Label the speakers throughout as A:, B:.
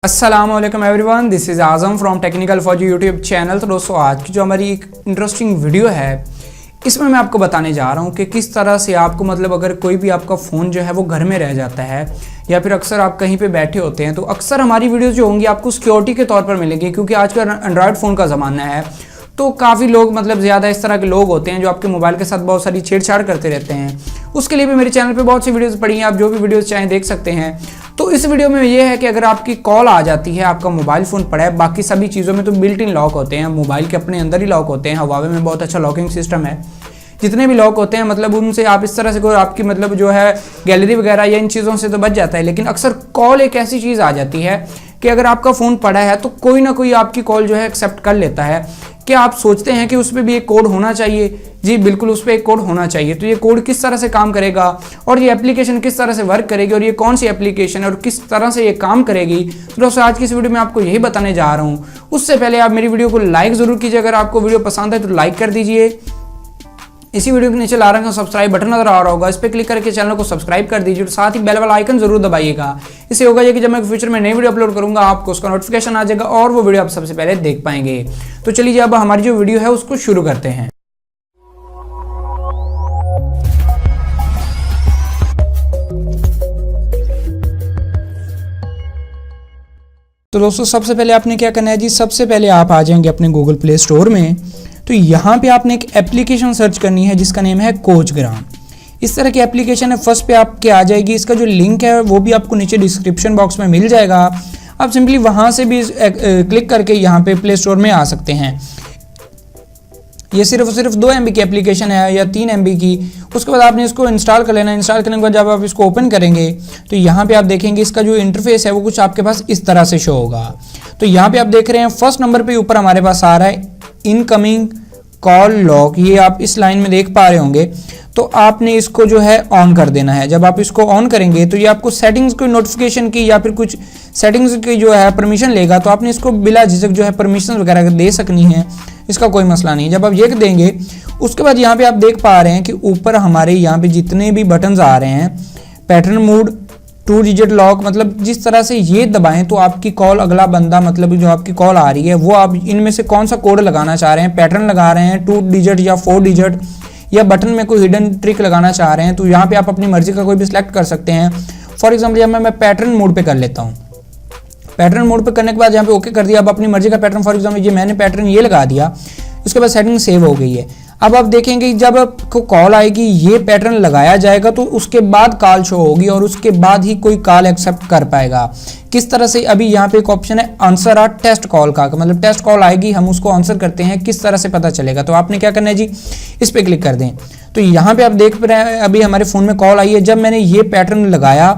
A: अस्सलाम वालेकुम everyone, this is Azam from technical for YouTube channel. तो दोस्तों, आज की जो हमारी एक इंटरेस्टिंग वीडियो है, इसमें मैं आपको बताने जा रहा हूँ कि किस तरह से आपको अगर कोई भी आपका फ़ोन जो है वो घर में रह जाता है या फिर अक्सर आप कहीं पे बैठे होते हैं, तो अक्सर हमारी वीडियोज़ जो होंगी आपको सिक्योरिटी के तौर पर मिलेंगी, क्योंकि आजकल एंड्रॉयड फ़ोन का ज़माना है। तो काफ़ी लोग ज़्यादा इस तरह के लोग होते हैं जो आपके मोबाइल के साथ बहुत सारी छेड़छाड़ करते रहते हैं। उसके लिए भी मेरे चैनल पे बहुत सी वीडियोस पड़ी हैं, आप जो भी वीडियोस चाहें देख सकते हैं। तो इस वीडियो में ये है कि अगर आपकी कॉल आ जाती है, आपका मोबाइल फ़ोन पड़ा है, बाकी सभी चीज़ों में तो बिल्ट इन लॉक होते हैं, मोबाइल के अपने अंदर ही लॉक होते हैं। हुआवे में बहुत अच्छा लॉकिंग सिस्टम है, जितने भी लॉक होते हैं उनसे आप इस तरह से कोई आपकी जो है गैलरी वगैरह या इन चीज़ों से तो बच जाता है। लेकिन अक्सर कॉल एक ऐसी चीज़ आ जाती है कि अगर आपका फ़ोन पड़ा है तो कोई ना कोई आपकी कॉल जो है एक्सेप्ट कर लेता है। क्या आप सोचते हैं कि उस पर भी एक कोड होना चाहिए? जी बिल्कुल, उस पर एक कोड होना चाहिए। तो ये कोड किस तरह से काम करेगा और ये एप्लीकेशन किस तरह से वर्क करेगी और ये कौन सी एप्लीकेशन है और किस तरह से ये काम करेगी, तो दोस्तों आज की इस वीडियो में आपको यही बताने जा रहा हूँ। उससे पहले आप मेरी वीडियो को लाइक ज़रूर कीजिए। अगर आपको वीडियो पसंद है तो लाइक कर दीजिए। इसी वीडियो के नीचे लाल रंग का सब्सक्राइब बटन नजर आ रहा होगा, इस पर क्लिक करके चैनल को सब्सक्राइब कर दीजिए और साथ ही बेल वाला आइकन जरूर दबाइएगा। इससे होगा ये कि जब मैं फ्यूचर में नई वीडियो अपलोड करूंगा आपको उसका नोटिफिकेशन आ जाएगा और वो वीडियो आप सबसे पहले देख पाएंगे। तो चलिए अब हमारी जो वीडियो है उसको शुरू करते हैं। तो दोस्तों, सबसे पहले आपने क्या करना है जी, सबसे पहले आप आ जाएंगे अपने गूगल प्ले स्टोर में। तो यहाँ पे आपने एक एप्लीकेशन सर्च करनी है जिसका नेम है कोचग्राम। इस तरह की एप्लीकेशन है, फर्स्ट पे आपके आ जाएगी। इसका जो लिंक है वो भी आपको नीचे डिस्क्रिप्शन बॉक्स में मिल जाएगा। आप सिंपली वहाँ से भी क्लिक करके यहाँ पे प्ले स्टोर में आ सकते हैं। ये सिर्फ 2 MB की एप्लीकेशन है या 3 MB की। उसके बाद आपने इसको इंस्टॉल कर लेना। इंस्टॉल करने के बाद जब आप इसको ओपन करेंगे तो यहाँ पे आप देखेंगे इसका जो इंटरफेस है वो कुछ आपके पास इस तरह से शो होगा। तो यहाँ पे आप देख रहे हैं फर्स्ट नंबर पे ऊपर हमारे पास आ रहा है इनकमिंग कॉल लॉक। ये आप इस लाइन में देख पा रहे होंगे। तो आपने इसको जो है ऑन कर देना है। जब आप इसको ऑन करेंगे तो ये आपको सेटिंग्स की नोटिफिकेशन की या फिर कुछ सेटिंग्स की जो है परमिशन लेगा। तो आपने इसको बिला झिझक जो है परमिशन वगैरह दे सकनी है, इसका कोई मसला नहीं। जब आप ये देंगे उसके बाद यहाँ पे आप देख पा रहे हैं कि ऊपर हमारे यहाँ पे जितने भी बटन्स आ रहे हैं, पैटर्न मोड, 2 डिजिट लॉक, जिस तरह से ये दबाएं तो आपकी कॉल अगला बंदा जो आपकी कॉल आ रही है वो आप इनमें से कौन सा कोड लगाना चाह रहे हैं, पैटर्न लगा रहे हैं 2 डिजिट या 4 डिजिट, या बटन में कोई हिडन ट्रिक लगाना चाह रहे हैं, तो यहाँ पे आप अपनी मर्जी का कोई भी सिलेक्ट कर सकते हैं। फॉर एग्जाम्पल जब मैं पैटर्न मोड पे कर लेता हूँ। पैटर्न मोड पे करने के बाद यहाँ पे ओके कर दिया। अब अपनी मर्जी का पैटर्न, फॉर एग्जाम्पल ये मैंने पैटर्न ये लगा दिया, उसके बाद सेटिंग सेव हो गई है। अब आप देखेंगे जब आपको कॉल आएगी ये पैटर्न लगाया जाएगा तो उसके बाद कॉल शो होगी और उसके बाद ही कोई कॉल एक्सेप्ट कर पाएगा। किस तरह से, अभी यहाँ पे एक ऑप्शन है आंसर आ टेस्ट कॉल का, टेस्ट कॉल आएगी, हम उसको आंसर करते हैं, किस तरह से पता चलेगा। तो आपने क्या करना है जी, इस पर क्लिक कर दें। तो यहाँ पे आप देख रहे हैं अभी हमारे फ़ोन में कॉल आई है। जब मैंने ये पैटर्न लगाया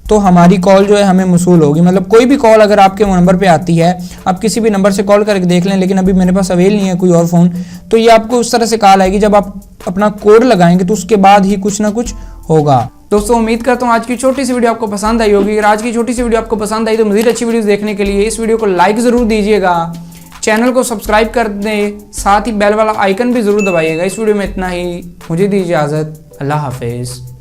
A: तो हमारी कॉल जो है हमें मसूल होगी। कोई भी कॉल अगर आपके नंबर पे आती है, आप किसी भी नंबर से कॉल करके देख लें, लेकिन अभी मेरे पास अवेल नहीं है कोई और फ़ोन, तो ये आपको उस तरह से कॉल आएगी। जब आप अपना कोड लगाएंगे तो उसके बाद ही कुछ ना कुछ होगा। दोस्तों, उम्मीद करता हूँ आज की छोटी सी वीडियो आपको पसंद आई होगी। अगर आज की छोटी सी वीडियो आपको पसंद आई तो मज़ीद अच्छी वीडियोस देखने के लिए इस वीडियो को लाइक ज़रूर दीजिएगा, चैनल को सब्सक्राइब कर दें, साथ ही बेल वाला आइकन भी ज़रूर दबाइएगा। इस वीडियो में इतना ही, मुझे दीजिए इजाज़त, अल्लाह हाफिज़।